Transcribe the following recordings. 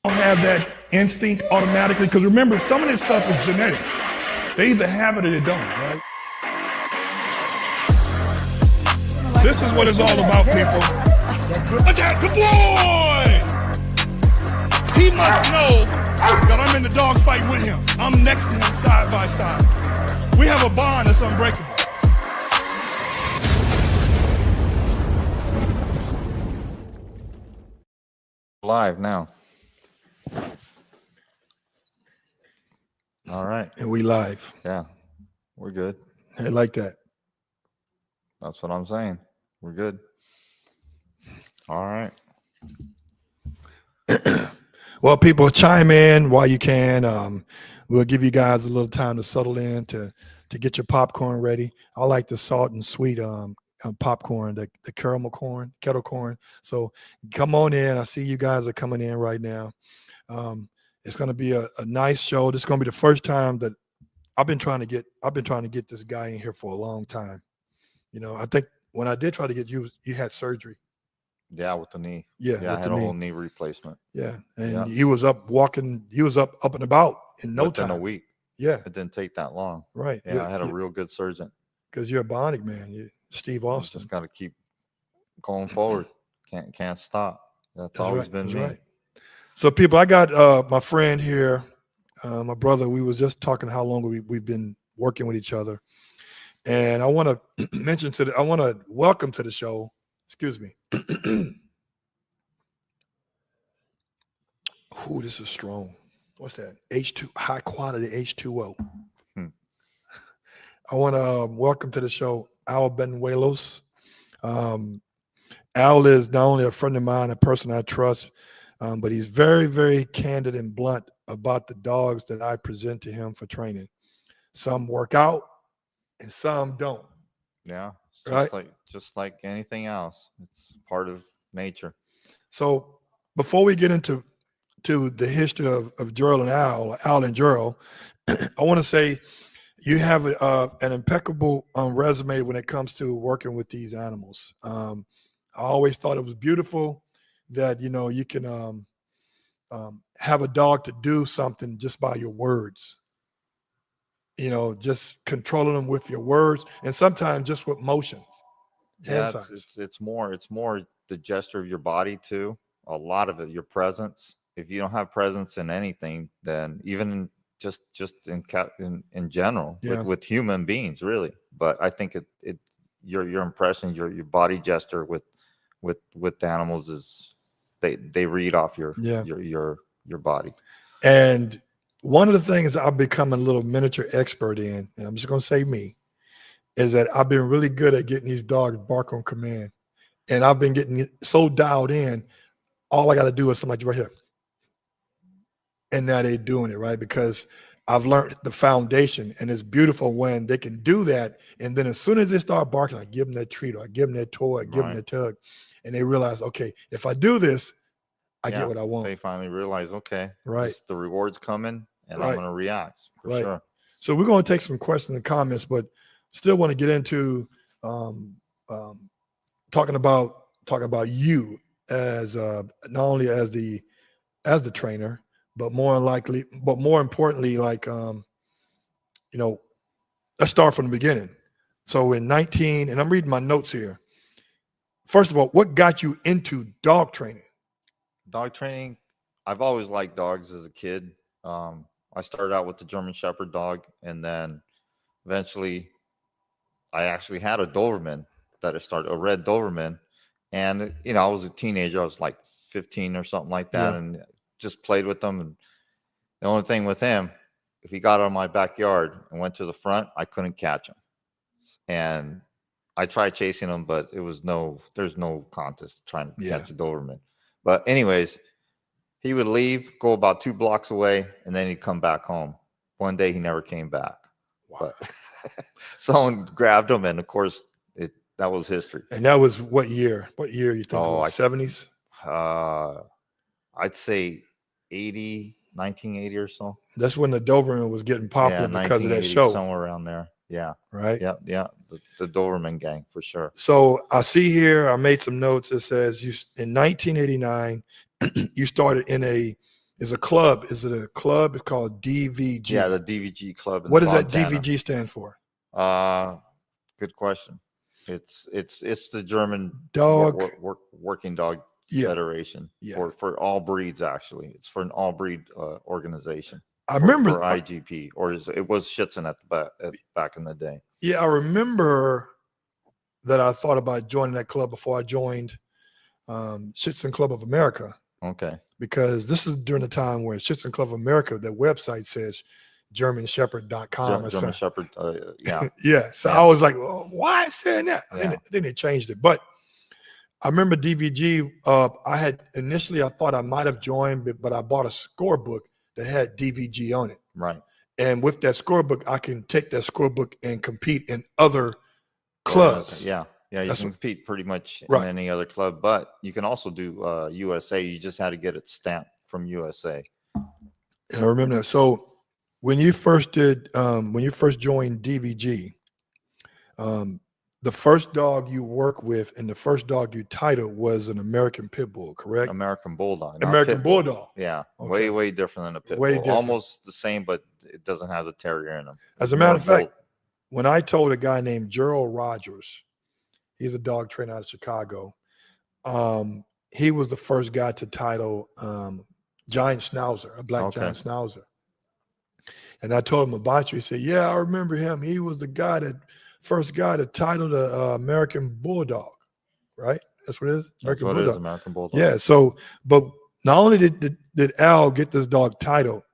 don't have that instinct automatically, because remember, some of this stuff is genetic. They either have it or they don't, right? This is what it's all about, people. Attack the boy! He must know that I'm in the dog fight with him. I'm next to him side by side. We have a bond that's unbreakable. Live now. All right. And we live. Yeah, we're good. I like that. That's what I'm saying. We're good. All right. Well, people, chime in while you can. We'll give you guys a little time to settle in, to get your popcorn ready. I like the salt and sweet popcorn, the caramel corn, kettle corn. So come on in. I see you guys are coming in right now. It's going to be a nice show. This is going to be the first time that I've been trying to get this guy in here for a long time. You know, I think when I did try to get you, you had surgery. Yeah, with the knee. Yeah, I had a whole knee replacement. Yeah, and he was up walking. He was up and about in no time. Within a week. Yeah, it didn't take that long. Right. Yeah, I had a real good surgeon. Because you're a bionic man. You're Steve Austin. Just got to keep going forward. Can't stop. That's always been me. Right. So, people, I got my friend here, my brother. We was just talking how long we've been working with each other, and I want to I want to welcome to the show. Excuse me. Ooh, this is strong. What's that? H2, high quality H2O. I want to welcome to the show Al Benuelos. Al is not only a friend of mine, a person I trust, but he's very, very candid and blunt about the dogs that I present to him for training. Some work out and some don't. Yeah, it's right? Just like anything else. It's part of nature. So before we get into the history of Gerald and Al and Gerald, I want to say you have an impeccable resume when it comes to working with these animals. I always thought it was beautiful that, you know, you can have a dog to do something just by your words. You know, just controlling them with your words, and sometimes just with motions. Yeah, it's more the gesture of your body too. A lot of it, your presence. If you don't have presence in anything, then even just in general, with human beings, really. But I think your impression, your body gesture with the animals is they read off your body. And one of the things I've become a little miniature expert in, and I'm just going to say me, is that I've been really good at getting these dogs bark on command. And I've been getting it so dialed in, all I got to do is something like right here. And now they're doing it, right? Because I've learned the foundation, and it's beautiful when they can do that. And then as soon as they start barking, I give them that treat, or I give them that toy, I give them that tug. And they realize, okay, if I do this, I get what I want. They finally realize, okay, right, the reward's coming, and I'm going to react for sure. So we're going to take some questions and comments, but still want to get into talking about you as not only as the trainer, but more importantly, like you know, let's start from the beginning. So in 19, and I'm reading my notes here. First of all, what got you into dog training? Dog training, I've always liked dogs as a kid. I started out with the German Shepherd dog, and then eventually I actually had a Doberman a red Doberman. And, you know, I was a teenager. I was like 15 or something like that, and just played with them. And the only thing with him, if he got out of my backyard and went to the front, I couldn't catch him. And I tried chasing him, but there's no contest trying to catch a Doberman. But anyways, he would leave, go about 2 blocks away, and then he'd come back home. One day he never came back. Wow. But someone grabbed him, and of course that was history. And that was what year? What year you think? 70s? I'd say 1980 or so. That's when the Doberman was getting popular because of that show. Somewhere around there. Yeah. Right? Yeah. The Doberman gang, for sure. So I see here, I made some notes. It says in 1989, you started in a is a club. Is it a club? It's called DVG. Yeah, the DVG club in What does that Montana. DVG stand for? Good question. It's the German Dog. working dog Yeah. federation Yeah. for all breeds. Actually, it's for an all breed organization. I remember for IGP, or it was Schützen back in the day. Yeah, I remember that I thought about joining that club before I joined Schützen Club of America. Okay. Because this is during the time where Schützen Club of America, their website says GermanShepherd.com. German Shepherd, yeah. Yeah. So I was like, well, why saying that? Yeah. I think they changed it. But I remember DVG. I thought I might have joined, but I bought a scorebook that had DVG on it. Right. And with that scorebook, I can take that scorebook and compete in other clubs. Yeah. Yeah, you can compete pretty much in Right. any other club, but you can also do USA. You just had to get it stamped from USA. I remember that. So when you first joined DVG, the first dog you work with and the first dog you titled was an American Pit Bull, correct? American Bulldog. American Bulldog. Yeah, Okay. way different than a Pit Way Bull. different. Almost the same, but it doesn't have the terrier in them. As a matter of fact, when I told a guy named Gerald Rogers, he's a dog trainer out of Chicago. He was the first guy to title Giant Schnauzer, a black Giant Schnauzer. And I told him about you. He said, yeah, I remember him. He was the first guy to title the American Bulldog, right? That's what it is? American Bulldog. It is, American Bulldog. Yeah, so, but not only did Al get this dog title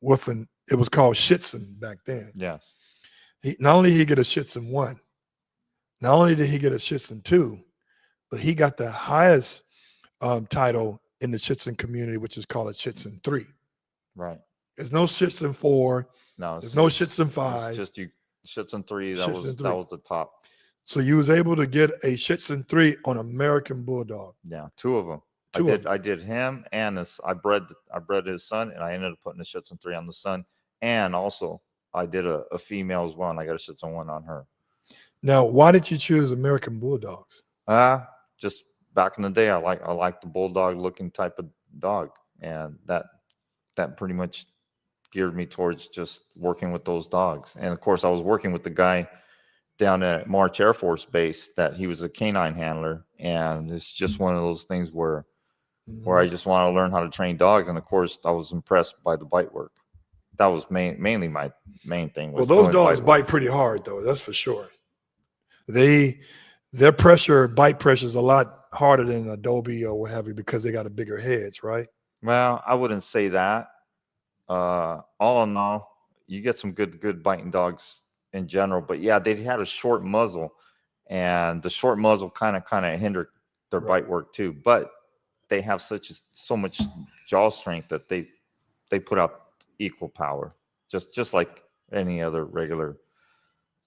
it was called Schützen back then. Yes. Not only did he get a Schützen 1, not only did he get a Schützen 2, but he got the highest title in the Schützen community, which is called a Schützen 3. Right. There's no Schützen 4. No. There's no Schützen 5. It's just Schützen 3. That was the top. So you was able to get a Schützen 3 on American Bulldog. Yeah, 2 of them. I did him and this. I bred his son, and I ended up putting a Schützen 3 on the son, and also I did a female as well, and I got a Schützen 1 on her. Now, why did you choose American Bulldogs? Just back in the day, I like the bulldog looking type of dog, and that pretty much geared me towards just working with those dogs. And of course, I was working with the guy down at March Air Force Base that he was a canine handler, and it's just one of those things where I just want to learn how to train dogs. And of course, I was impressed by the bite work. That was mainly my main thing. Well, those dogs bite pretty hard, though. That's for sure. Their bite pressure is a lot harder than Adobe or what have you because they got a bigger heads, right? Well, I wouldn't say that. All in all, you get some good biting dogs in general, but yeah, they had a short muzzle, and the short muzzle kind of hindered their bite work too. But they have so much jaw strength that they put out equal power, just like any other regular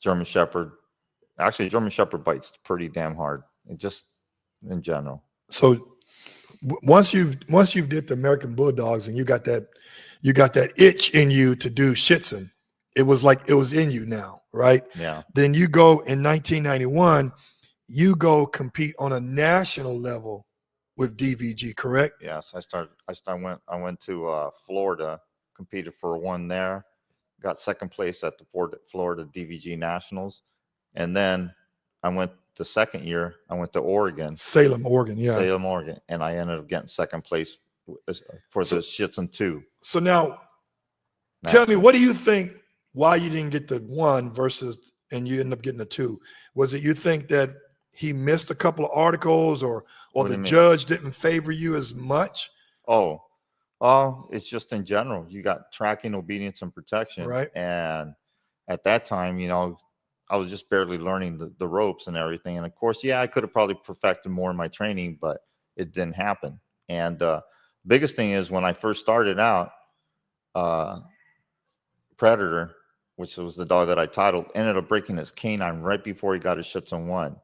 German Shepherd. Actually, German Shepherd bites pretty damn hard, just in general. So once you've did the American Bulldogs and you got that itch in you to do Schützen, it was like it was in you now, right? Yeah. Then you go in 1991, you go compete on a national level with DVG, correct? Yes, I went to Florida, competed for one there, got second place at the Florida DVG Nationals, and then I went the second year. I went to Oregon, Salem, Oregon, and I ended up getting second place for the Schützen 2. So now, tell me, what do you think? Why you didn't get the 1 and you end up getting the 2? Was it you think that he missed a couple of articles, or the judge didn't favor you as much? Oh, it's just in general. You got tracking, obedience, and protection, right? And at that time, I was just barely learning the ropes and everything. And of course, yeah, I could have probably perfected more in my training, but it didn't happen. And biggest thing is when I first started out, Predator, which was the dog that I titled, ended up breaking his canine right before he got his Schützen 1.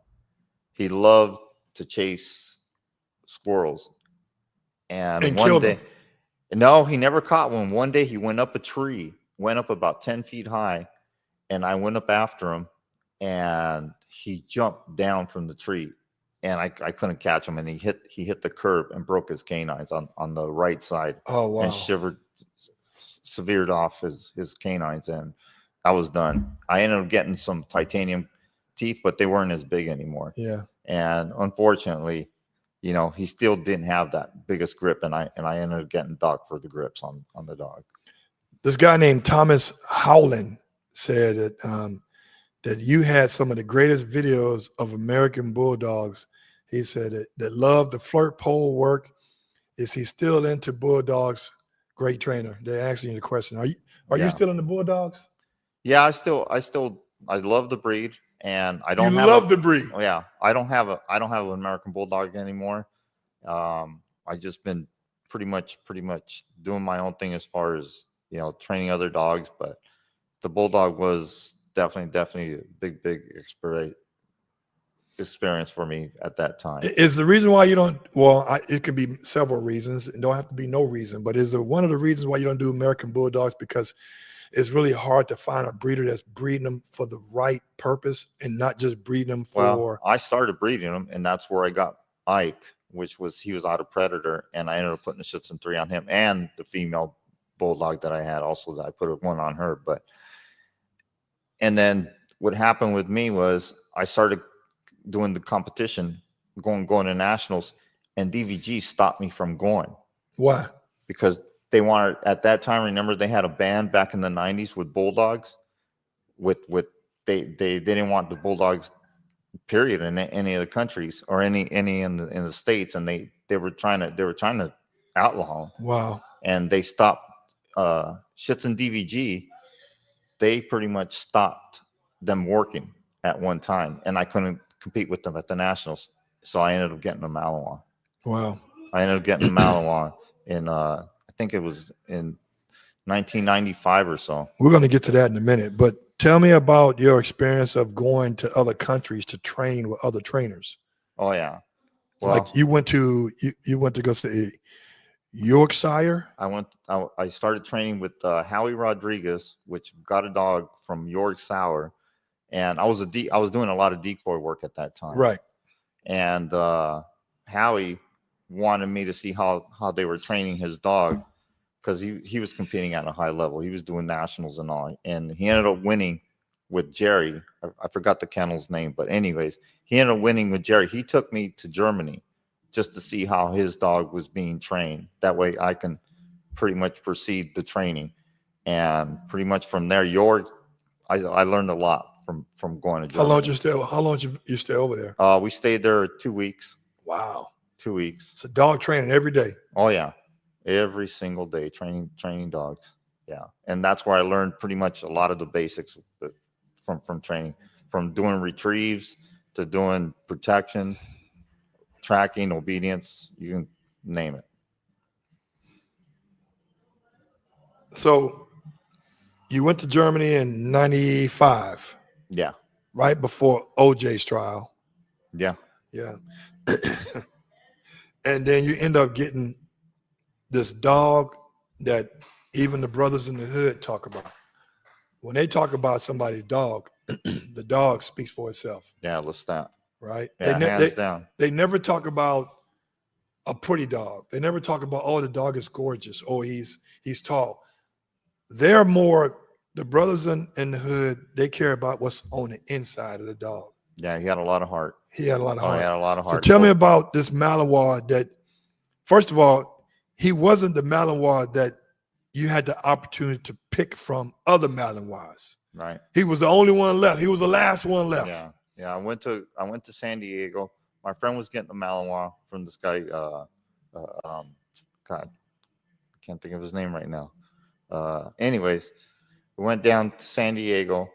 He loved to chase squirrels. And one day, no, he never caught one. One day he went up a tree, went up about 10 feet high, and I went up after him, and he jumped down from the tree and I couldn't catch him, and he hit the curb and broke his canines on the right side. Oh, wow. And severed off his canines, and I was done. I ended up getting some titanium teeth, but they weren't as big anymore. Yeah. And unfortunately, he still didn't have that biggest grip, and I ended up getting docked for the grips on the dog. This guy named Thomas Howland said that you had some of the greatest videos of American Bulldogs. He said that loved the flirt pole work. Is he still into Bulldogs? Great trainer. They're asking you the question. Are you still in the Bulldogs? Yeah, I love the breed, and I don't love the breed. Yeah, I don't have an American Bulldog anymore. I just been pretty much doing my own thing as far as training other dogs, but the Bulldog was definitely a big experience for me at that time. Is the reason why you don't? Well, it could be several reasons. It don't have to be no reason, but is it one of the reasons why you don't do American Bulldogs? Because it's really hard to find a breeder that's breeding them for the right purpose and not just breeding them for. Well, I started breeding them, and that's where I got Ike, he was out of Predator, and I ended up putting the Schützen-3 on him, and the female Bulldog that I had also, that I put one on her. And then what happened with me was I started doing the competition, going to nationals, and DVG stopped me from going. Why? Because they wanted, at that time, remember they had a ban back in the 90s with Bulldogs. They didn't want the Bulldogs period in any of the countries or any in the states, and they were trying to outlaw them. Wow. And they stopped Schützen DVG. They pretty much stopped them working at one time, and I couldn't compete with them at the nationals, so I ended up getting a Malinois. Wow. I ended up getting a Malinois in I think it was in 1995 or so. We're going to get to that in a minute, but tell me about your experience of going to other countries to train with other trainers. Oh yeah. Well, like you went to go to Yorkshire. I started training with Howie Rodriguez, which got a dog from Yorkshire, and I was doing a lot of decoy work at that time. Right. And Howie wanted me to see how they were training his dog, because he was competing at a high level. He was doing nationals and all, and he ended up winning with Jerry. I forgot the kennel's name, but anyways, he ended up winning with Jerry. He took me to Germany just to see how his dog was being trained. That way I can pretty much proceed the training. And pretty much from there, I learned a lot from going to Germany. How long you stay over there? We stayed there 2 weeks. Wow. 2 weeks. It's a dog training every day. Oh yeah. Every single day training dogs. Yeah. And that's where I learned pretty much a lot of the basics from training, from doing retrieves to doing protection, tracking, obedience, you can name it. So you went to Germany in 95. Yeah. Right before OJ's trial. Yeah. Yeah. And then you end up getting this dog that even the brothers in the hood talk about. When they talk about somebody's dog, the dog speaks for itself. Yeah, Latat. Right? Yeah, hands down. They never talk about a pretty dog. They never talk about, oh, the dog is gorgeous, or he's tall. They're more, the brothers in the hood, they care about what's on the inside of the dog. Yeah, he had a lot of heart. He had a lot of heart. He had a lot of heart. So tell me about this Malinois that, first of all, he wasn't the Malinois that you had the opportunity to pick from other Malinois. Right. He was the only one left. He was the last one left. Yeah. Yeah. I went to San Diego. My friend was getting a Malinois from this guy. God, I can't think of his name right now. Anyways, we went down to San Diego,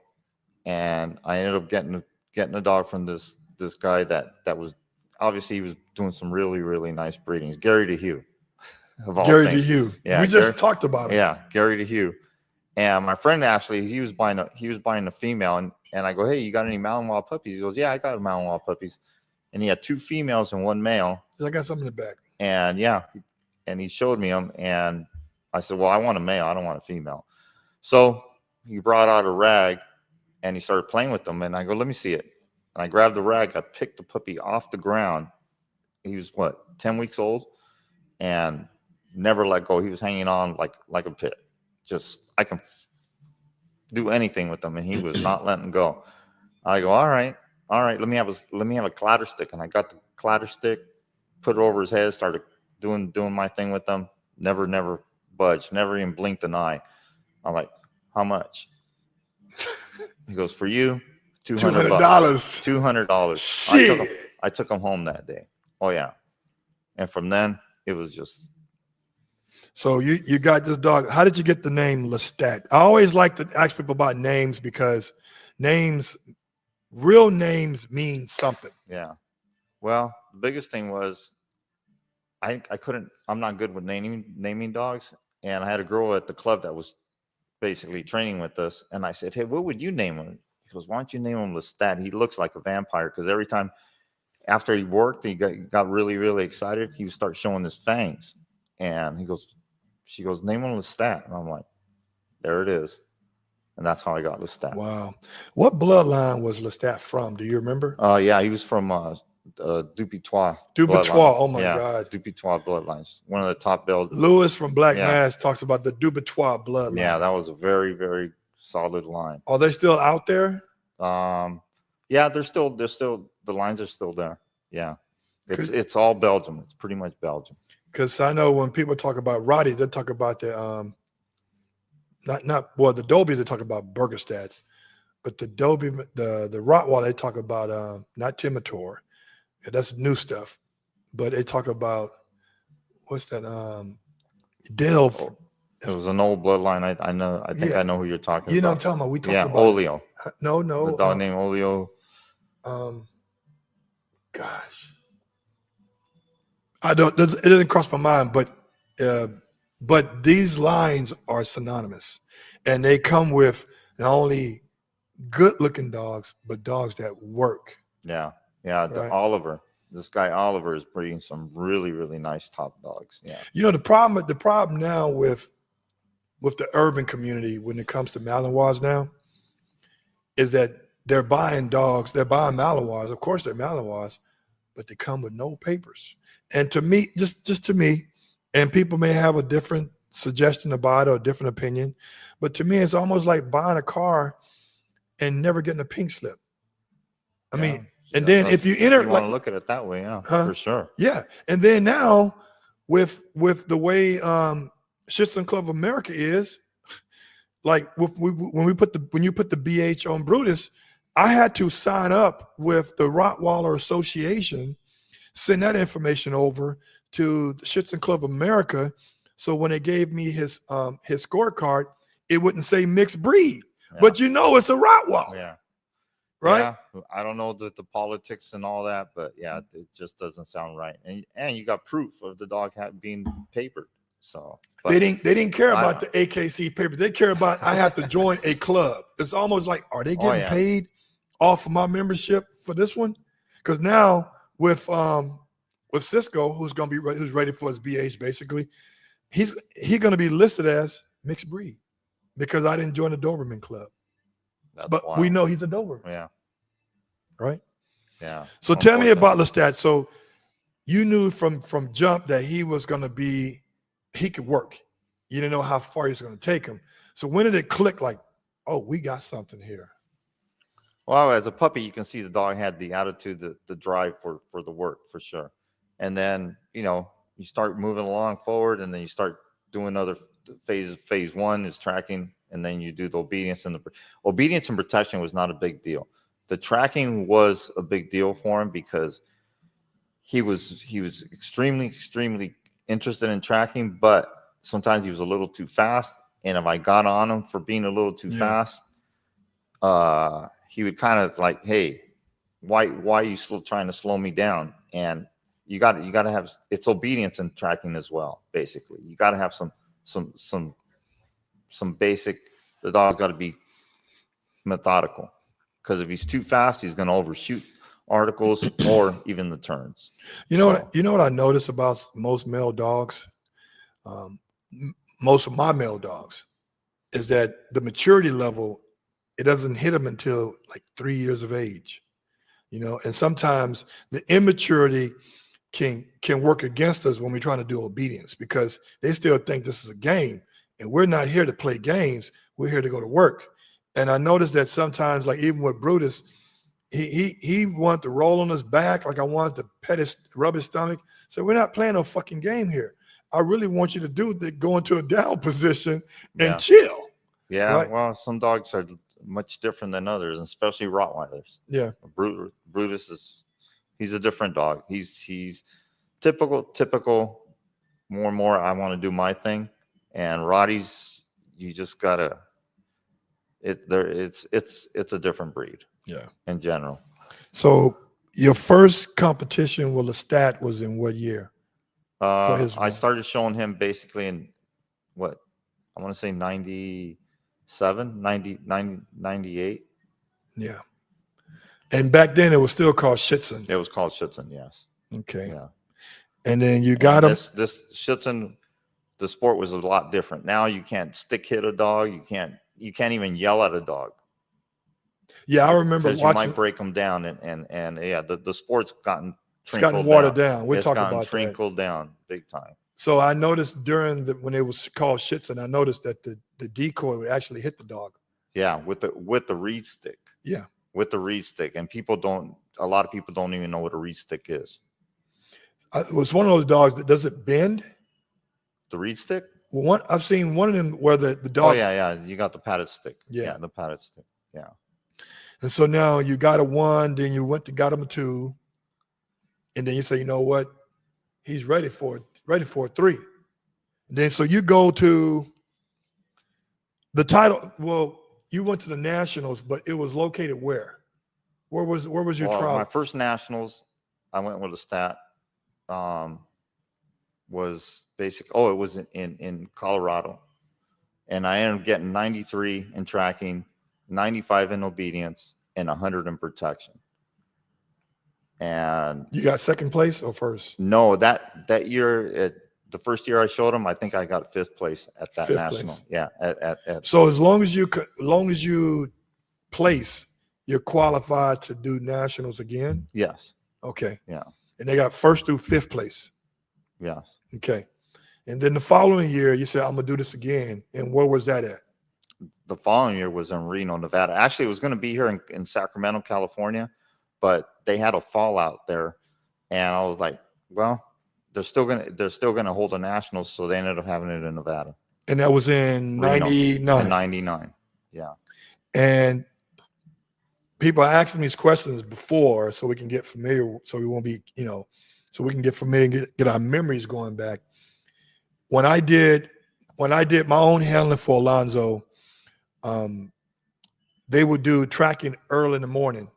and I ended up getting a dog from this guy that was, obviously he was doing some really, really nice breedings. Gary DeHue. Gary DeHue. Yeah, we just talked about him. Yeah, Gary DeHue. And my friend actually, he was buying a female, and I go, hey, you got any Malinois puppies? He goes, yeah, I got Malinois puppies. And he had 2 females and 1 male. I got something in the back. And yeah, and he showed me them, and I said, well, I want a male, I don't want a female. So he brought out a rag, and he started playing with them, and I go, let me see it. And I grabbed the rag. I picked the puppy off the ground. He was what, 10 weeks old, and never let go. He was hanging on like a pit. Just I can do anything with him, and he was not letting go. I go, all right. Let me have a clatter stick, and I got the clatter stick, put it over his head, started doing my thing with him. Never budged. Never even blinked an eye. I'm like, how much? He goes, for you, $200. $200. Shit. I took him home that day. Oh yeah. And from then it was just. So you got this dog. How did you get the name Latat? I always like to ask people about names because real names mean something. Yeah. Well, the biggest thing was I'm not good with naming dogs. And I had a girl at the club that was basically training with us. And I said, hey, what would you name him? He goes, why don't you name him Latat? He looks like a vampire. Because every time after he worked, he got really, really excited. He would start showing his fangs. And she goes, name him Latat. And I'm like, there it is. And that's how I got Latat. Wow. What bloodline was Latat from? Do you remember? Yeah, he was from Dupitois. Oh my God. Dupitois bloodlines. One of the top builds. Lewis from Black Mass talks about the Dupitois bloodline. Yeah, that was a very, very solid line. Are they still out there? Yeah, they're still the lines are still there. Yeah. It's all Belgium. It's pretty much Belgium. Because I know when people talk about Rotties, they talk about the the Dobies, they talk about Burgerstats, but the Dobie, the Rottweiler, they talk about not Timitor. Yeah, that's new stuff. But they talk about what's that? Delve. It was an old bloodline. I know. I think I know who you're talking about. You know what I'm talking about? We talk about Olio. No. The dog named Olio. Gosh. It doesn't cross my mind, but these lines are synonymous, and they come with not only good-looking dogs, but dogs that work. Yeah. Right? Oliver. This guy Oliver is breeding some really, really nice top dogs. Yeah. You know, the problem now with the urban community when it comes to Malinois now is that they're buying dogs, they're buying Malinois. Of course, they're Malinois, but they come with no papers. And to me, just to me, and people may have a different suggestion about it or a different opinion, but to me, it's almost like buying a car and never getting a pink slip. I mean, and then if you enter, you want to look at it that way, for sure. Yeah, and then now with the way Shits Club of America is, like when you put the BH on Brutus, I had to sign up with the Rottweiler Association, send that information over to the Shits Club of America, so when they gave me his scorecard, it wouldn't say mixed breed, but you know it's a Rottweiler. Yeah. Right. Yeah, I don't know the politics and all that, but yeah, it just doesn't sound right. And you got proof of the dog being papered. So they didn't care about the AKC paper. They care about I have to join a club. It's almost like, are they getting paid off of my membership for this one? Because now with Cisco, who's ready for his BH, basically, he's gonna be listed as mixed breed because I didn't join the Doberman club. But wild. We know he's a Doberman. Yeah. Right? Yeah. So tell me about Latat. So you knew from jump that he could work. You didn't know how far he was going to take him. So when did it click like, oh, we got something here? Well, as a puppy, you can see the dog had the attitude, the drive for the work, for sure. And then, you start moving along forward, and then you start doing other phases. Phase one is tracking. And then you do the obedience, and the obedience and protection was not a big deal. The tracking was a big deal for him because he was extremely, extremely interested in tracking, but sometimes he was a little too fast. And if I got on him for being a little too fast, he would kind of like, hey, why are you still trying to slow me down? And you got to have, it's obedience and tracking as well. Basically, you got to have some basic, the dog's got to be methodical, because if he's too fast, he's going to overshoot articles or even the turns. You know what I notice about most male dogs, most of my male dogs, is that the maturity level, it doesn't hit them until like 3 years of age. you know, and sometimes the immaturity can work against us when we're trying to do obedience because they still think this is a game and we're not here to play games. We're here to go to work. And I noticed that sometimes, like even with Brutus, he wanted to roll on his back, like I wanted to rub his stomach. So we're not playing no fucking game here. I really want you to go into a down position and chill. Yeah, right? well, some dogs are much different than others, especially Rottweilers. Yeah. Brutus he's a different dog. He's typical. More and more, I want to do my thing, and Rotties, you just gotta. It's a different breed. Yeah. In general. So your first competition with Latat was in what year? I started showing him basically in what I want to say 97, 90, 98. Yeah. And back then it was still called Schitzen. It was called Schitzen, yes. Okay. Yeah. And then you got him. This Schitzen, the sport was a lot different. Now you can't stick hit a dog. You can't even yell at a dog. Yeah, I remember watching. You might break them down, and yeah, the sport's gotten watered down. We're talking about trickled down big time. So I noticed when it was called Schitzen, I noticed that the decoy would actually hit the dog. Yeah, with the reed stick. Yeah, with the reed stick, and a lot of people don't even know what a reed stick is. It was one of those dogs that does it bend. The reed stick. Well, I've seen one of them where the dog. Oh yeah, you got the padded stick. Yeah, the padded stick. Yeah. And so now you got a 1, then you got him a 2, and then you say, you know what, he's ready for a 3. And then so you go to the title. Well, you went to the Nationals, but it was located where? Where was your trial? My first Nationals, I went with a stat. Was basic. Oh, it was in Colorado, and I ended up getting 93 in tracking, 95 in obedience, and 100 in protection. And you got second place or first? No, that year, the first year I showed him, I think I got 5th place at that national. Place. Yeah. So as long as you place, you're qualified to do nationals again. Yes. Okay. Yeah. And they got 1st through 5th place. Yes. Okay. And then the following year, you said, I'm going to do this again. And where was that at? The following year was in Reno, Nevada. Actually, it was going to be here in Sacramento, California, but they had a fallout there. And I was like, well, they're still gonna hold a nationals, so they ended up having it in Nevada. And that was in 99. 99. Yeah. And people are asking these questions before, so we can get familiar, so we won't be, so we can get familiar and get our memories going back. When I did my own handling for Alonzo, they would do tracking early in the morning.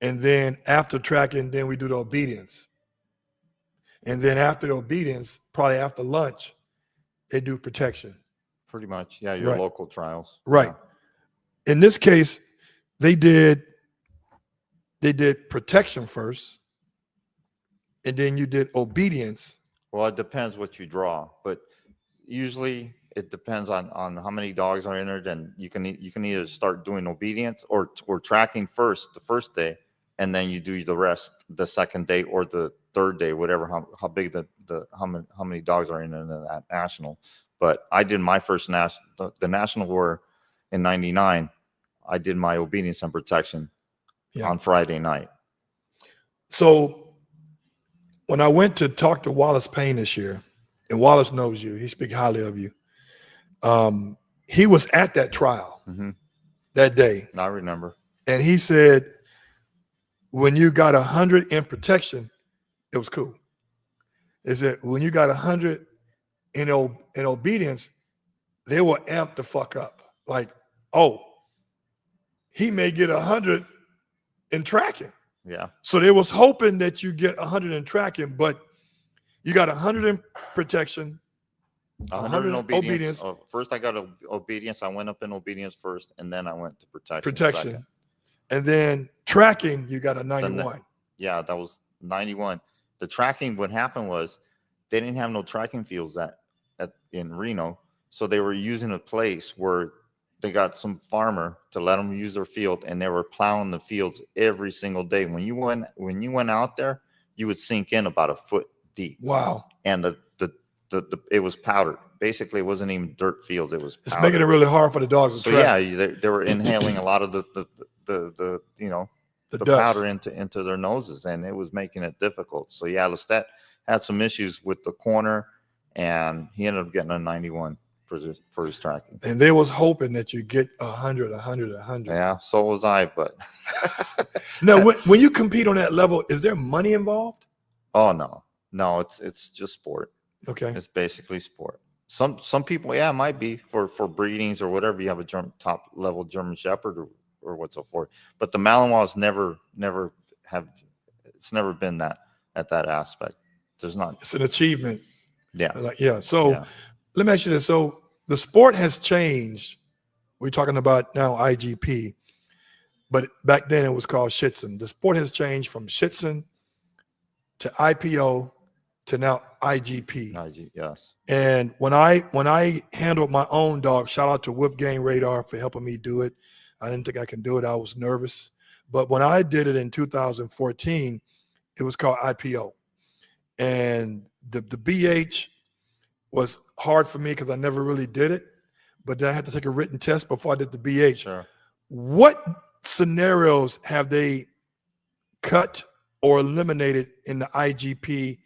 And then after tracking, then we do the obedience. And then after the obedience, probably after lunch, they do protection. Pretty much. Yeah, your local trials. Right. Yeah. In this case, they did protection first, and then you did obedience. Well, it depends what you draw, but usually it depends on how many dogs are entered, and you can either start doing obedience or tracking first the first day, and then you do the rest the second day or the third day, whatever how big how many dogs are in that national. But I did my first national. The national were in '99. I did my obedience and protection on Friday night. So when I went to talk to Wallace Payne this year, and Wallace knows you, he speaks highly of you. He was at that trial that day. I remember. And he said, when you got 100 in protection, it was cool. He said, when you got 100 in obedience, they were amped the fuck up. Like, oh, he may get 100 in tracking. Yeah. So they was hoping that you get 100 in tracking, but you got 100 in protection, 100 in obedience. First, I got obedience. I went up in obedience first, and then I went to protection. Second. And then tracking, you got a 91. Yeah, that was 91. The tracking, what happened was they didn't have no tracking fields in Reno, so they were using a place where they got some farmer to let them use their field, and they were plowing the fields every single day. When you went out there, you would sink in about a foot deep. Wow. And it was powdered. Basically, it wasn't even dirt fields. It was powder. It's making it really hard for the dogs to So track. yeah, they were inhaling a lot of the The powder dust. into their noses, and it was making it difficult. So yeah, Lestat had some issues with the corner, and he ended up getting a 91 for his tracking. And they was hoping that you get 100. Yeah, so was I, but now when you compete on that level, is there money involved? oh no, it's just sport. Okay. It's basically sport. Some people, yeah, it might be for breedings or whatever. You have a top level German Shepherd or what's so forth. But the Malinois never have. It's never been that at that aspect. There's not. It's an achievement. Yeah. Yeah. So Yeah. let me ask you this. So the sport has changed. We're talking about now IGP, but back then it was called Schützen. The sport has changed from Schützen to IPO to now IGP. Yes. And when I handled my own dog, shout out to Wolfgang Radar for helping me do it. I didn't think I can do it. I was nervous. But when I did it in 2014, it was called IPO. And the BH was hard for me because I never really did it. But then I had to take a written test before I did the BH. Sure. What scenarios have they cut or eliminated in the IGP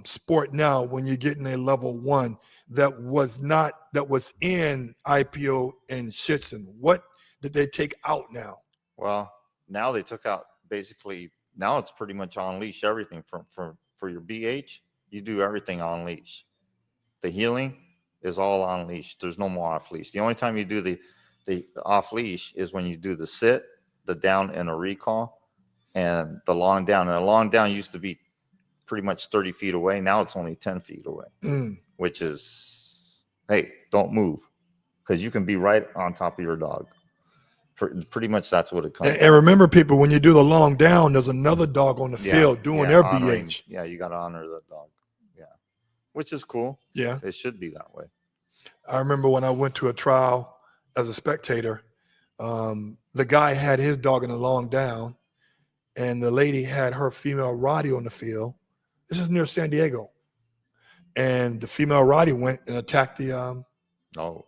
sport now when you're getting a level 1 that was in IPO and Schützen? What did they take out now? Well, now they took out basically. Now it's pretty much on leash. Everything for your BH, you do everything on leash. The healing is all on leash. There's no more off leash. The only time you do the off leash is when you do the sit, the down, and a recall, and the long down. And a long down used to be pretty much 30 feet away. Now it's only 10 feet away, which is, hey, don't move, because you can be right on top of your dog. Pretty much that's what it comes. And remember, people, when you do the long down, there's another dog on the field doing their BH. Yeah, you got to honor the dog. Yeah, which is cool. Yeah, it should be that way. I remember when I went to a trial as a spectator, the guy had his dog in the long down, and the lady had her female Roddy on the field. This is near San Diego, and the female Roddy went and attacked the other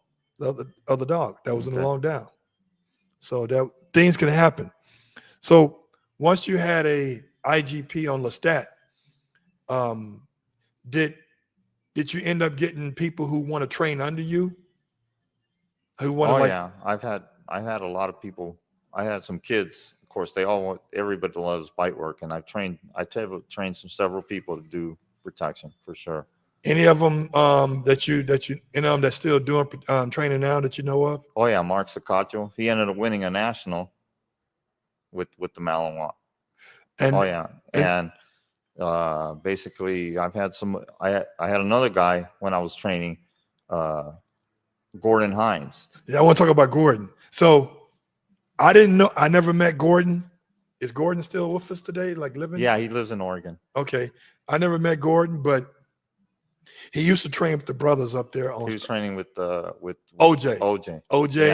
dog that was in the long down. So that things can happen. So once you had a IGP on Lestat, did you end up getting people who want to train under you? Who want to yeah, I've had a lot of people. I had some kids. Of course, everybody loves bite work, and I've trained several people to do protection for sure. Any of them that's still doing training now that you know of? Oh yeah, Mark Sacaccio. He ended up winning a national with the Malinois. And basically, I've had some. I had another guy when I was training, Gordon Hines. Yeah, I want to talk about Gordon. So I didn't know. I never met Gordon. Is Gordon still with us today? Like living? Yeah, he lives in Oregon. Okay, I never met Gordon, but he used to train with the brothers up there. He was training with OJ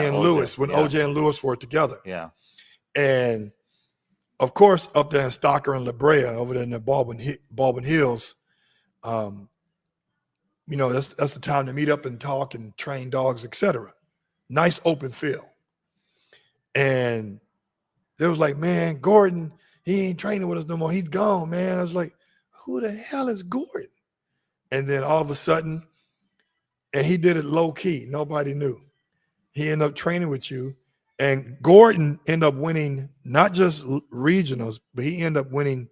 and Lewis when OJ and Lewis were together. Yeah, and of course up there in Stocker and La Brea, over there in the Baldwin Hills, that's the time to meet up and talk and train dogs, etc. Nice open field. And they was like, man, Gordon, he ain't training with us no more. He's gone, man. I was like, who the hell is Gordon? And then all of a sudden, and he did it low key. Nobody knew. He ended up training with you. And Gordon ended up winning not just regionals, but he ended up winning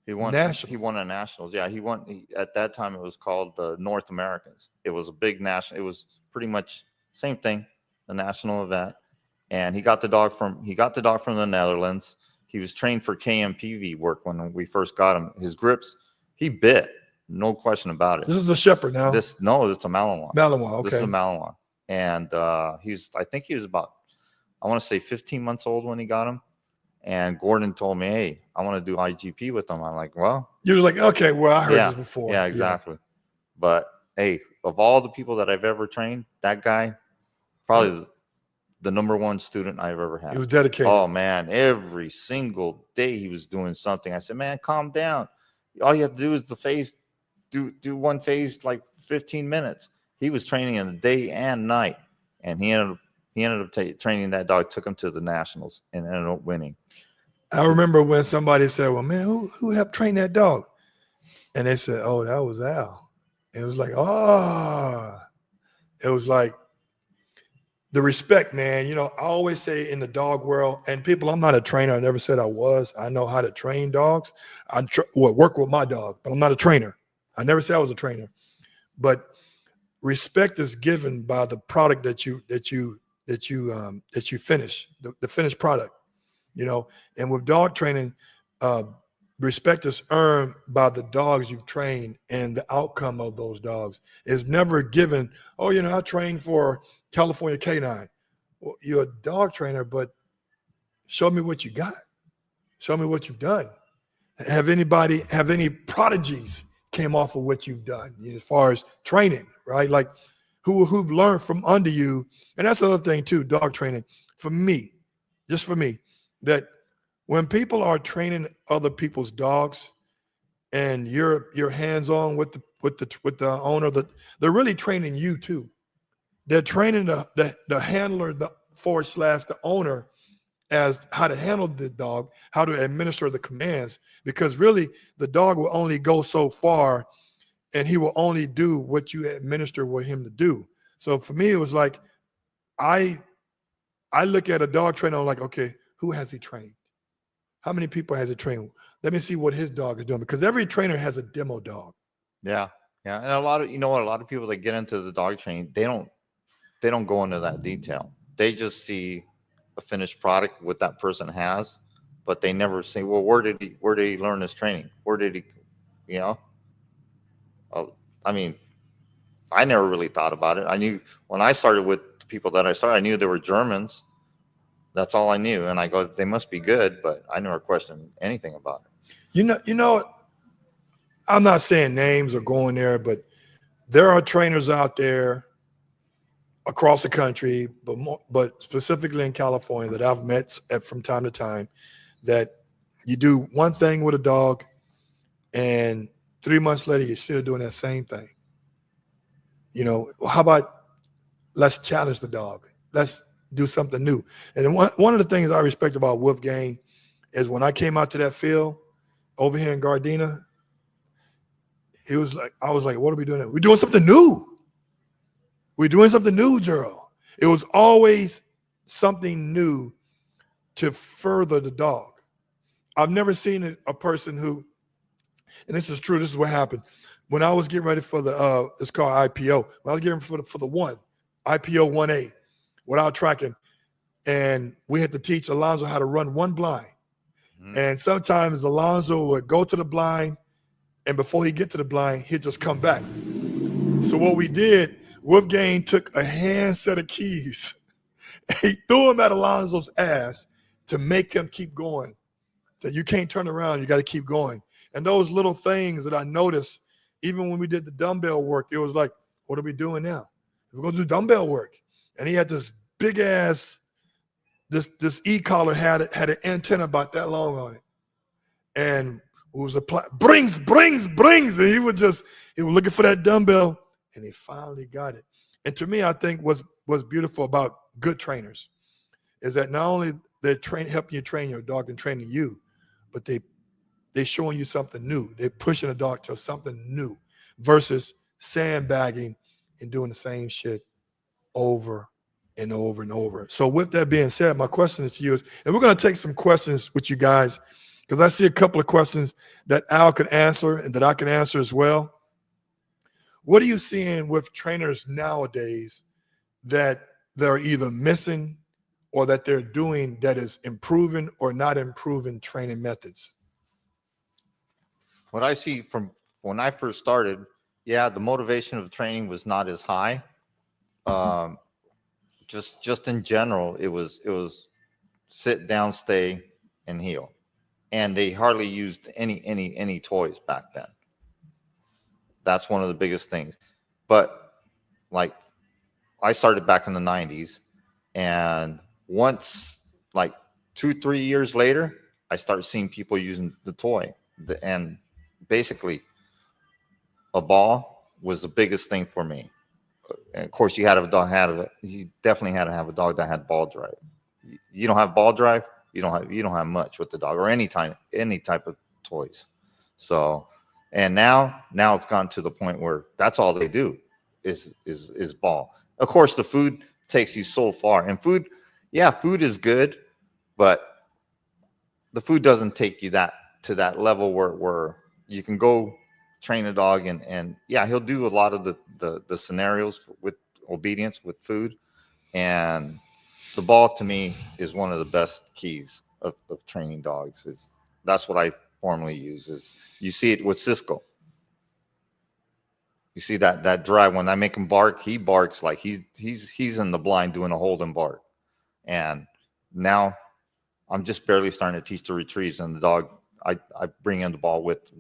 nationals. He won a nationals. Yeah, he won. At that time, it was called the North Americans. It was a big national. It was pretty much same thing, the national event. And he got the dog from the Netherlands. He was trained for KMPV work when we first got him. His grips, he bit. No question about it. This is a Shepherd now. It's a Malinois. Malinois, okay. This is a Malinois. And I think he was about, I want to say 15 months old when he got him. And Gordon told me, hey, I want to do IGP with him. I'm like, well. You were like, okay, well, I heard this before. Yeah, exactly. Yeah. But, hey, of all the people that I've ever trained, that guy, probably the #1 student I've ever had. He was dedicated. Oh man, every single day he was doing something. I said, man, calm down. All you have to do is the phase, do one phase like 15 minutes. He was training in the day and night, and he ended up training that dog. Took him to the Nationals and ended up winning. I remember when somebody said, well, man, who helped train that dog? And they said, oh, that was Al. And it was like, oh, it was like the respect, man. You know, I always say in the dog world, and people, I'm not a trainer. I never said I was. I know how to train dogs. I work with my dog, but I'm not a trainer. I never said I was a trainer. But respect is given by the product that you finish, the finished product. You know, and with dog training, respect is earned by the dogs you've trained and the outcome of those dogs is never given. Oh, you know, I trained for California Canine. Well, you're a dog trainer, but show me what you got. Show me what you've done. Have any prodigies came off of what you've done as far as training, right? Like who've learned from under you. And that's another thing too, dog training. For me, just for me, that when people are training other people's dogs and you're hands-on with the owner, that they're really training you too. They're training the handler, the / the owner as how to handle the dog, how to administer the commands, because really the dog will only go so far and he will only do what you administer with him to do. So for me, it was like, I look at a dog trainer, I'm like, okay, who has he trained? How many people has he trained? Let me see what his dog is doing, because every trainer has a demo dog. Yeah. And a lot of people that get into the dog training, they don't go into that detail. They just see a finished product, what that person has, but they never say, well, where did he learn this training? Where did he, I mean, I never really thought about it. I knew when I started with the people that I started, I knew they were Germans. That's all I knew. And I go, they must be good, but I never questioned anything about it. You know, I'm not saying names or going there, but there are trainers out there across the country, but specifically in California that I've met from time to time, that you do one thing with a dog and 3 months later, you're still doing that same thing. You know, how about let's challenge the dog. Let's do something new. And one of the things I respect about Wolfgang is when I came out to that field over here in Gardena, I was like, what are we doing? We're doing something new. We're doing something new, Gerald. It was always something new to further the dog. I've never seen a person who, and this is true, this is what happened. When I was getting ready for it's called IPO. When I was getting for the IPO 1A, without tracking, and we had to teach Alonzo how to run one blind. Mm-hmm. And sometimes Alonzo would go to the blind, and before he get to the blind, he'd just come back. So what we did, Wolfgang took a hand set of keys, he threw them at Alonzo's ass to make him keep going. That you can't turn around, you got to keep going. And those little things that I noticed, even when we did the dumbbell work, it was like, what are we doing now? We're going to do dumbbell work. And he had this big ass, this e-collar had an antenna about that long on it. And it was brings. And he was looking for that dumbbell, and he finally got it. And to me, I think what's beautiful about good trainers is that not only they're helping you train your dog and training you, but they're showing you something new. They're pushing a dog to something new versus sandbagging and doing the same shit over and over and over. So with that being said, my question is to you, and we're going to take some questions with you guys, because I see a couple of questions that Al could answer and that I can answer as well. What are you seeing with trainers nowadays that they're either missing or that they're doing that is improving or not improving training methods? What I see from when I first started, the motivation of training was not as high. Just in general, it was sit down, stay, and heel, and they hardly used any toys back then. That's one of the biggest things. But like, I started back in the 90s, And once, like 2-3 years later, I started seeing people using the toy. And basically, a ball was the biggest thing for me. And of course, you you definitely had to have a dog that had ball drive. You don't have ball drive, you don't have much with the dog, or any type of toys. So, and now it's gone to the point where that's all they do is ball. Of course, the food takes you so far, and food is good, but the food doesn't take you to that level where you can go train a dog, and yeah, he'll do a lot of the scenarios with obedience with food. And the ball, to me, is one of the best keys of training dogs. That's what I formally use. Is you see it with Cisco. You see that drive when I make him bark, he barks like he's in the blind doing a hold and bark. And now I'm just barely starting to teach the retrieves, and the dog, I bring in the ball with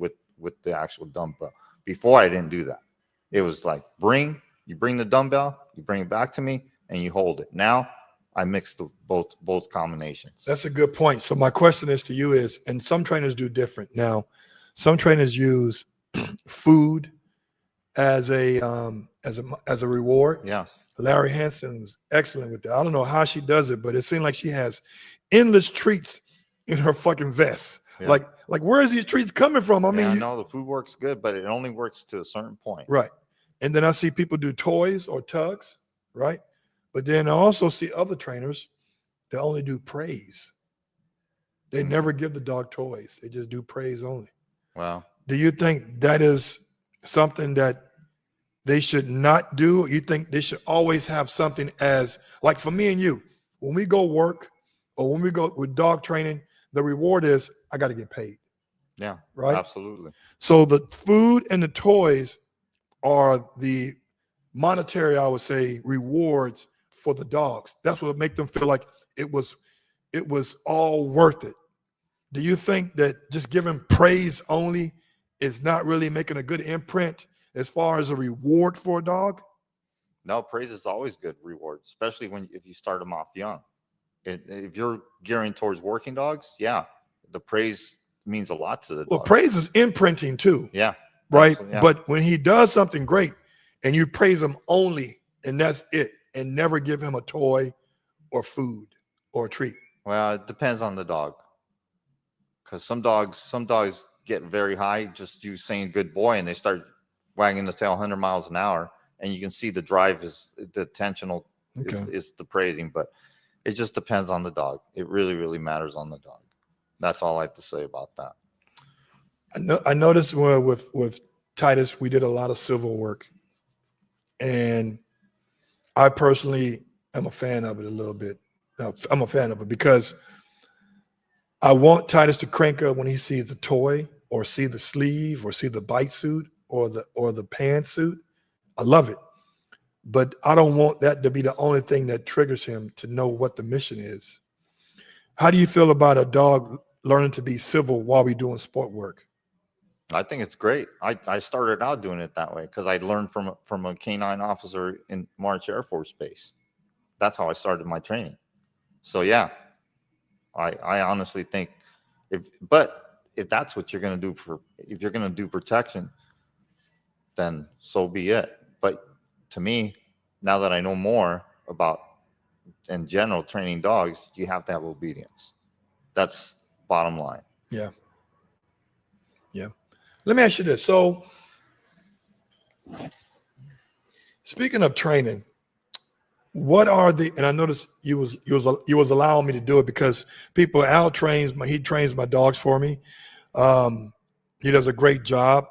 the actual dumbbell. Before, I didn't do that. It was like you bring the dumbbell, you bring it back to me, and you hold it. Now I mix both combinations. That's a good point. So my question is to you is, and some trainers do different. Now, some trainers use food as a reward. Yes. Larry Hanson's excellent with that. I don't know how she does it, but it seems like she has endless treats in her fucking vest. Yeah. Like where is these treats coming from? I mean, I know the food works good, but it only works to a certain point. Right. And then I see people do toys or tugs, right? But then I also see other trainers that only do praise. They never give the dog toys. They just do praise only. Wow. Do you think that is something that they should not do? You think they should always have something as, like for me and you, when we go work or when we go with dog training, the reward is I got to get paid. Yeah, right. Absolutely. So the food and the toys are the monetary, I would say, rewards for the dogs. That's what would make them feel like it was all worth it. Do you think that just giving praise only is not really making a good imprint as far as a reward for a dog? No, praise is always good reward, especially if you start them off young. If you're gearing towards working dogs, yeah, the praise means a lot to the dog. Well, praise is imprinting too. Yeah. Right. Yeah. But when he does something great and you praise him only and that's it, and never give him a toy or food or a treat. Well, it depends on the dog. Because some dogs get very high, just you saying good boy, and they start wagging the tail 100 miles an hour. And you can see the drive is the attentional is the praising, but it just depends on the dog. It really, really matters on the dog. That's all I have to say about that. I noticed with Titus, we did a lot of civil work, and I personally am a fan of it a little bit. I'm a fan of it because I want Titus to crank up when he sees the toy or see the sleeve or see the bite suit or the pantsuit. I love it, but I don't want that to be the only thing that triggers him to know what the mission is. How do you feel about a dog learning to be civil while we're doing sport work? I think it's great. I started out doing it that way because I learned from a canine officer in March Air Force Base. That's how I started my training. So yeah, I honestly think if that's what you're going to do if you're going to do protection, then so be it. But to me, now that I know more about in general training dogs, you have to have obedience. That's bottom line. Yeah. Yeah. Let me ask you this. So speaking of training, what are and I noticed you was allowing me to do it because Al trains my dogs for me. He does a great job.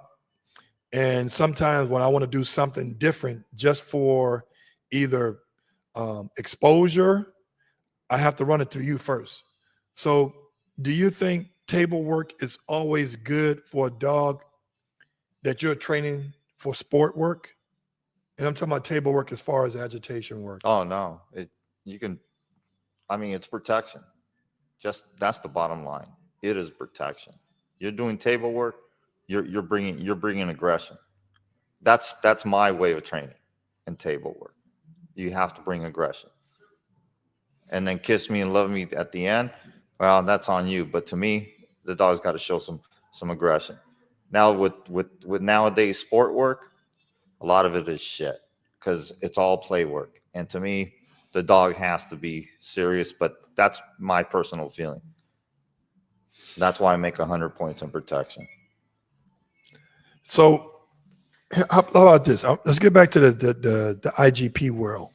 And sometimes when I want to do something different just for either exposure, I have to run it through you first. So do you think table work is always good for a dog that you're training for sport work? And I'm talking about table work as far as agitation work. Oh no, it's protection. That's the bottom line. It is protection. You're doing table work. You're bringing aggression. That's my way of training in table work. You have to bring aggression. and then kiss me and love me at the end, well, that's on you. But to me, the dog's got to show some aggression. Now with nowadays sport work, a lot of it is shit because it's all play work. And to me, the dog has to be serious. But that's my personal feeling. That's why I make 100 points in protection. So how about this? Let's get back to the IGP world.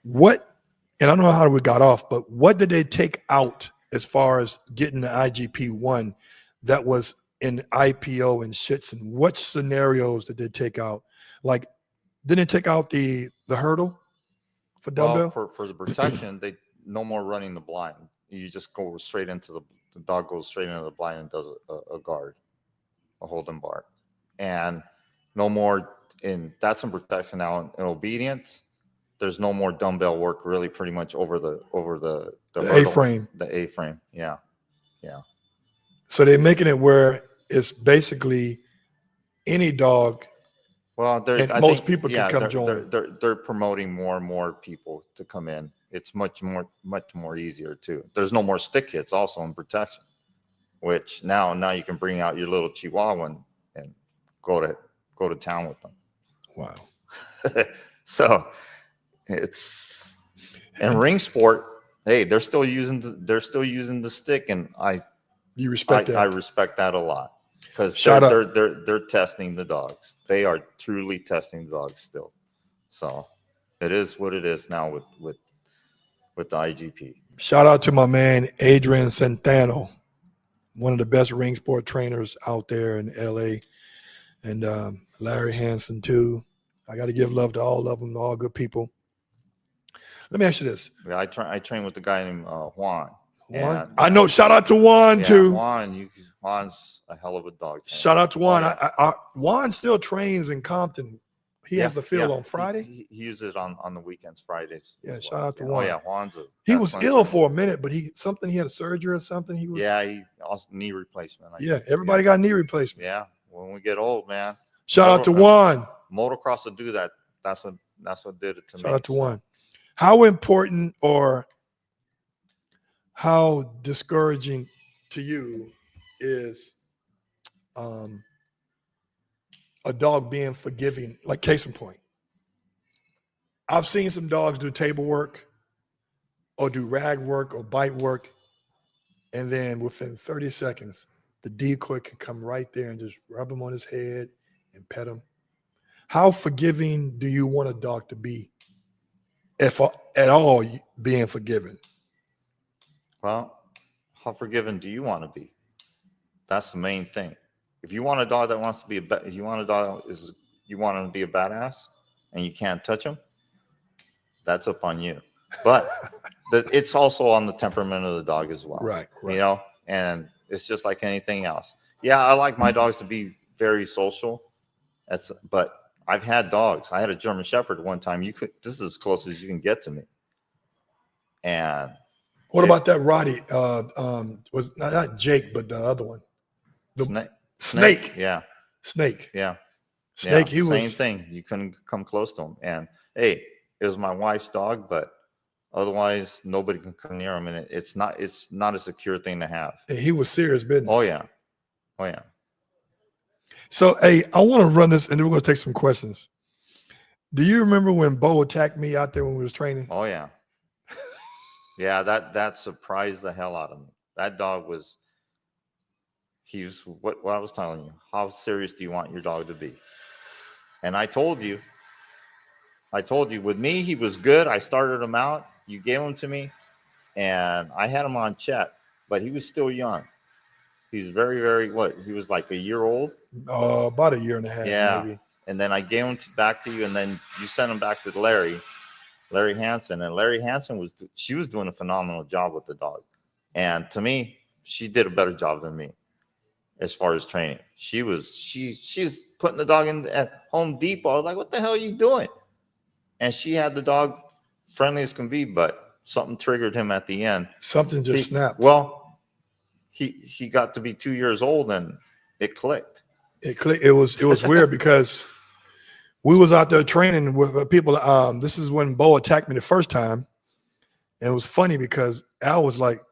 What, and I don't know how we got off, but what did they take out as far as getting the IGP one that was in IPO and shits? And what scenarios did they take out? Like, didn't it take out the hurdle for dumbbell? Well, for the protection, they no more running the blind. You just go straight into the dog goes straight into the blind and does a guard, a holding bar, and no more that's in protection now. In obedience, there's no more dumbbell work really pretty much over the A-frame. The A-frame. Yeah. So they're making it where it's basically any dog. Well, most people can come join. They're promoting more and more people to come in. It's much more easier too. There's no more stick hits also in protection, which now you can bring out your little Chihuahua and go to town with them. Wow. So it's and ring sport. Hey, they're still using the stick, and you respect that. I respect that a lot because they're testing the dogs. They are truly testing the dogs still. So it is what it is now with the IGP. Shout out to my man Adrian Centeno, one of the best ring sport trainers out there in LA, and Larry Hansen too. I got to give love to all of them, all good people. Let me ask you this. Yeah, I train with a guy named Juan. Juan? I know. Shout out to Juan too. Juan's a hell of a dog trainer. Shout out to Juan. Juan still trains in Compton. He has the field on Friday. He uses it on the weekends, Fridays. Yeah, shout out to Juan. Oh yeah, Juan's he was ill for a minute, but he had a surgery or something. He also knee replacement. Everybody got knee replacement. Yeah, when we get old, man. Shout out to Juan. Motocross will do that. That's what did it to me. Shout out to Juan. How important or how discouraging to you is a dog being forgiving? Like case in point, I've seen some dogs do table work or do rag work or bite work, and then within 30 seconds, the decoy can come right there and just rub him on his head and pet him. How forgiving do you want a dog to be, if at all being forgiving? Well, how forgiving do you want to be? That's the main thing. If you want a dog that wants to be you want him to be a badass and you can't touch him, that's up on you. But it's also on the temperament of the dog as well. Right. You know, and it's just like anything else. Yeah, I like my dogs to be very social. But I've had dogs. I had a German Shepherd one time. This is as close as you can get to me. And what about that Roddy? Was not Jake, but the other one. Snake. Yeah. Snake. Yeah. Snake. Yeah. Same thing. You couldn't come close to him. And hey, it was my wife's dog, but otherwise nobody can come near him. And it's not a secure thing to have. He was serious business. Oh yeah. So hey, I want to run this, and then we're gonna take some questions. Do you remember when Bo attacked me out there when we was training? Oh yeah. Yeah, that surprised the hell out of me. That dog was. He's what I was telling you. How serious do you want your dog to be? And I told you. With me, he was good. I started him out. You gave him to me, and I had him on check, but he was still young. He's very, very he was like a year old. About a year and a half. Yeah. Maybe. And then I gave him back to you, and then you sent him back to Larry Hansen, and Larry Hansen was doing a phenomenal job with the dog. And to me, she did a better job than me as far as training. She's putting the dog in at Home Depot. I was like, what the hell are you doing? And she had the dog friendly as can be, but something triggered him at the end. Something just snapped. Well, he got to be 2 years old and it clicked. It was weird because we was out there training with people. This is when Bo attacked me the first time, And it was funny because Al was like,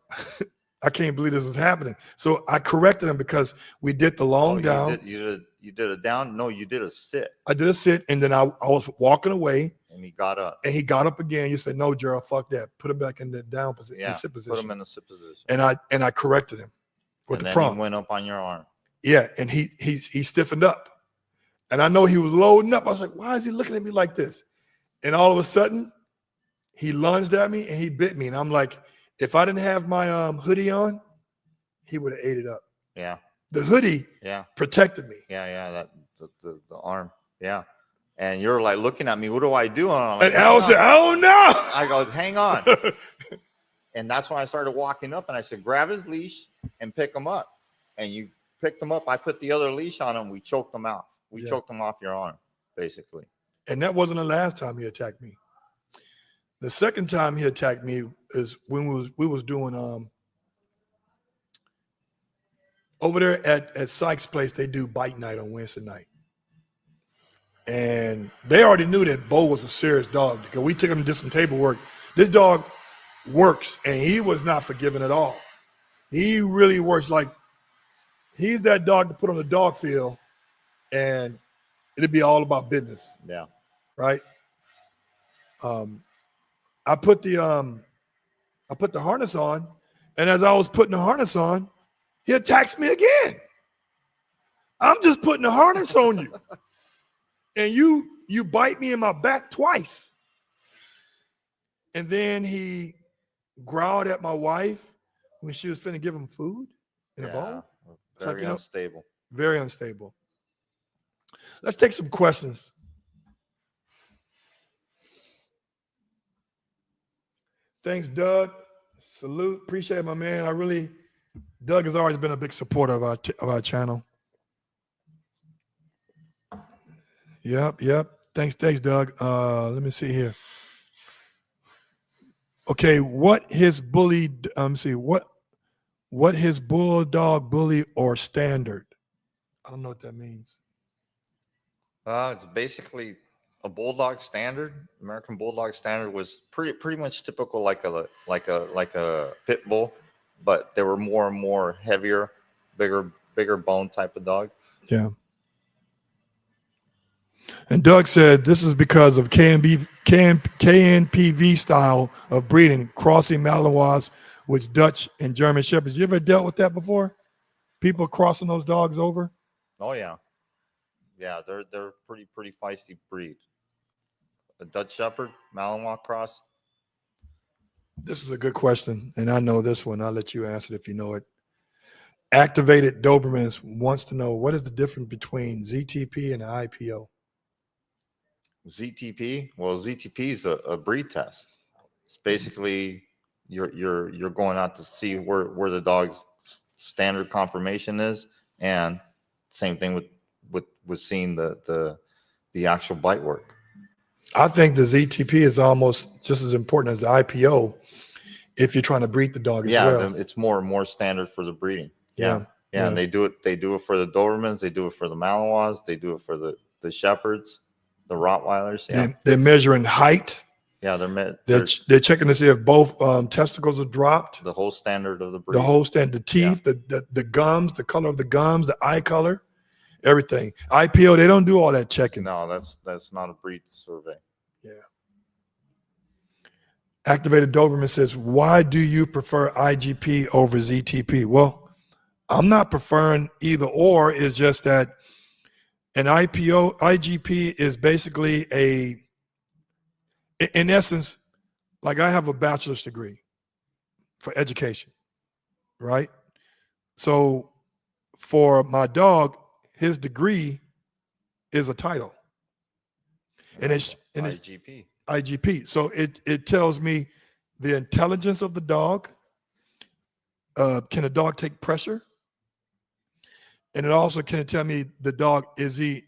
I can't believe this is happening. So I corrected him because we did the long down. You did a down. No, you did a sit. I did a sit, and then I was walking away. And he got up. And he got up again. You said, no, Gerald, fuck that. Put him back in the down position, Yeah, the sit position. put him in the sit position. And I corrected him with and the then prompt. He went up on your arm. Yeah, and he stiffened up. And I know he was loading up. I was like, why is he looking at me like this? And all of a sudden, he lunged at me and he bit me. And I'm like, if I didn't have my hoodie on, he would have ate it up. Yeah. The hoodie protected me. Yeah. That the arm. Yeah. And you're like looking at me, what do I do? And I'm like, and Al said, oh no. I go, hang on. And that's when I started walking up and I said, grab his leash and pick him up. And you picked him up. I put the other leash on him. We choked him out. We choked him off your arm, basically. And that wasn't the last time he attacked me. The second time he attacked me is when we was doing over there at Sykes' place. They do bite night on Wednesday night, and they already knew that Bo was a serious dog because we took him and did some table work. This dog works, and he was not forgiving at all. He really works like he's that dog to put on the dog field, and it'd be all about business. Yeah, right. I put the harness on, and as I was putting the harness on, he attacks me again. I'm just putting the harness on you, and you bite me in my back twice. And then he growled at my wife when she was finna give him food in a bowl. Very unstable. Very unstable. Let's take some questions. Thanks, Doug. Salute. Appreciate it, my man. Doug has always been a big supporter of our channel. Yep. Thanks, Doug. Let me see here. Okay, what his bulldog bully or standard? I don't know what that means. It's basically a bulldog standard. American bulldog standard was pretty much typical like a pit bull, but they were more and more heavier, bigger bone type of dog. Yeah. And Doug said this is because of KNPV style of breeding, crossing Malinois with Dutch and German Shepherds. You ever dealt with that before? People crossing those dogs over? Oh yeah. Yeah, they're pretty feisty breed. A Dutch Shepherd, Malinois cross. This is a good question, and I know this one. I'll let you answer it if you know it. Activated Dobermans wants to know what is the difference between ZTP and IPO. ZTP, well, ZTP is a breed test. It's basically you're going out to see where the dog's standard conformation is, and same thing with seeing the actual bite work. I think the ZTP is almost just as important as the IPO if you're trying to breed the dog as well. Yeah, it's more standard for the breeding. Yeah. And they do it for the Dobermans, they do it for the Malinois, they do it for the Shepherds, the Rottweilers. Yeah. They're measuring height. Yeah, they're checking to see if both testicles are dropped. The whole standard of the breed. The whole standard, the teeth, the gums, the color of the gums, the eye color, everything. IPO, they don't do all that checking. No, that's not a breed survey. Yeah. Activated Doberman says, why do you prefer IGP over ZTP? Well, I'm not preferring either or. It's just that an IGP is basically in essence, like I have a bachelor's degree for education, right? So for my dog, his degree is a title. And it's IGP. So it tells me the intelligence of the dog. Can a dog take pressure? And it also can tell me the dog, is he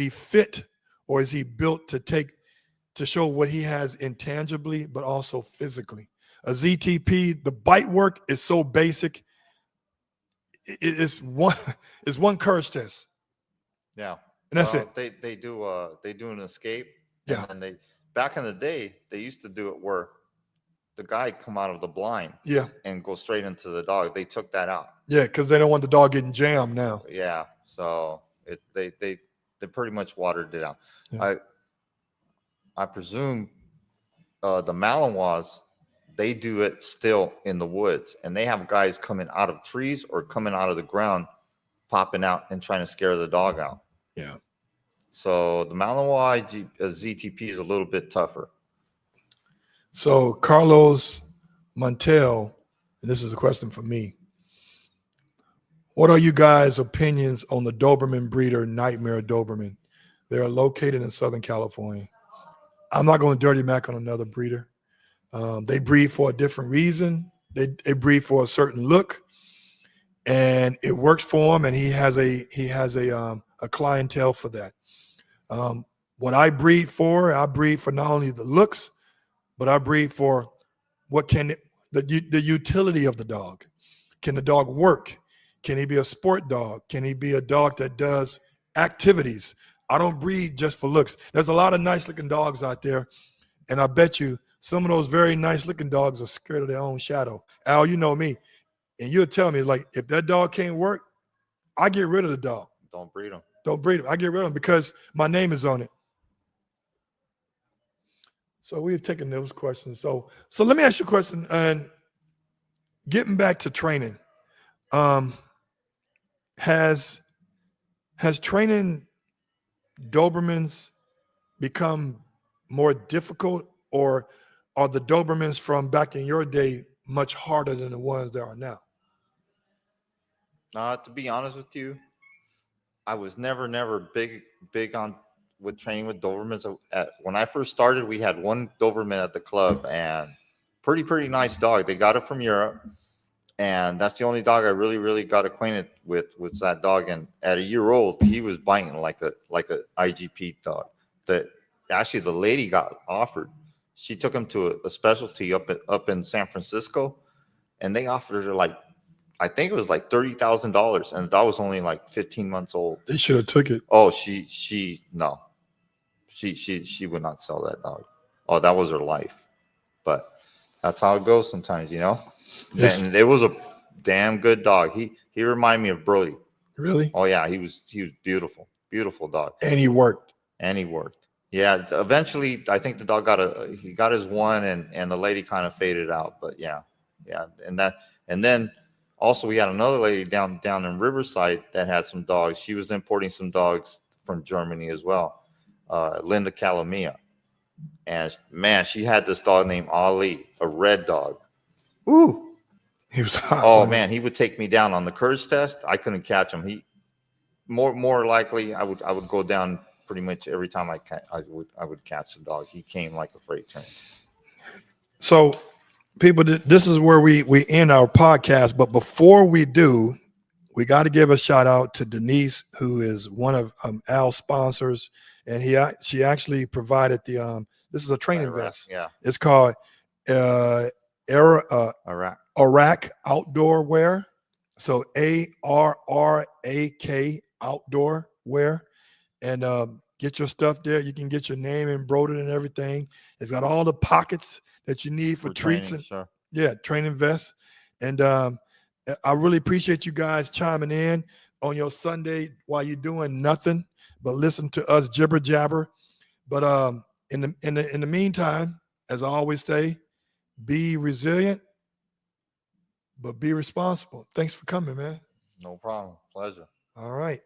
fit, or is he built to show what he has intangibly, but also physically. A ZTP, the bite work is so basic. It's one curse test. Yeah. And that's it. They do an escape. Yeah. And back in the day, they used to do it where the guy come out of the blind Yeah. and go straight into the dog. They took that out. Yeah, because they don't want the dog getting jammed now. Yeah, so they pretty much watered it out. Yeah. I presume the Malinois, they do it still in the woods, and they have guys coming out of trees or coming out of the ground, popping out and trying to scare the dog out. Yeah. So the Malinois ZTP is a little bit tougher. So Carlos Montel, and this is a question for me. What are you guys' opinions on the Doberman breeder, Nightmare Doberman? They are located in Southern California. I'm not going to dirty Mac on another breeder. They breed for a different reason. They breed for a certain look, and it works for him. And he has a clientele for that. What I breed for not only the looks, but I breed for what can the utility of the dog. Can the dog work? Can he be a sport dog? Can he be a dog that does activities? I don't breed just for looks. There's a lot of nice looking dogs out there, and I bet you some of those very nice looking dogs are scared of their own shadow. Al, you know me, and you'll tell me, like, if that dog can't work, I get rid of the dog. Don't breed them. Don't breed him. I get rid of him because my name is on it. So we've taken those questions. So let me ask you a question. And getting back to training, has training Dobermans become more difficult, or are the Dobermans from back in your day much harder than the ones that are now? To be honest with you, I was never big on with training with Dobermans. When I first started, we had one Doberman at the club, and pretty nice dog. They got it from Europe, and that's the only dog I really got acquainted with was that dog. And at a year old, he was biting like a IGP dog. That actually the lady got offered. She took him to a specialty up in San Francisco, and they offered her like, I think it was like $30,000, and the dog was only like 15 months old. They should have took it. Oh, no, she would not sell that dog. Oh, that was her life. But that's how it goes sometimes, you know. Yes. And it was a damn good dog. He reminded me of Brody. Really? Oh yeah, he was beautiful dog. And he worked. Yeah, eventually I think the dog got his one, and the lady kind of faded out. But yeah, and then also we had another lady down in Riverside that had some dogs. She was importing some dogs from Germany as well, Linda Calamia. And man, she had this dog named Ali, a red dog. Ooh, he was hot. Oh man, he would take me down on the courage test. I couldn't catch him. He more likely I would go down pretty much every time I would catch the dog. He came like a freight train. So, people, this is where we end our podcast. But before we do, we got to give a shout out to Denise, who is one of Al's sponsors, and she actually provided the this is a training vest. Yeah, it's called Arak Outdoor Wear. So ARRAK Outdoor Wear, and get your stuff there. You can get your name embroidered and everything. It's got all the pockets that you need for treats training, and yeah, training vests. And I really appreciate you guys chiming in on your Sunday while you're doing nothing but listen to us jibber jabber. But in the meantime, as I always say, be resilient, but be responsible. Thanks for coming, man. No problem. Pleasure. All right.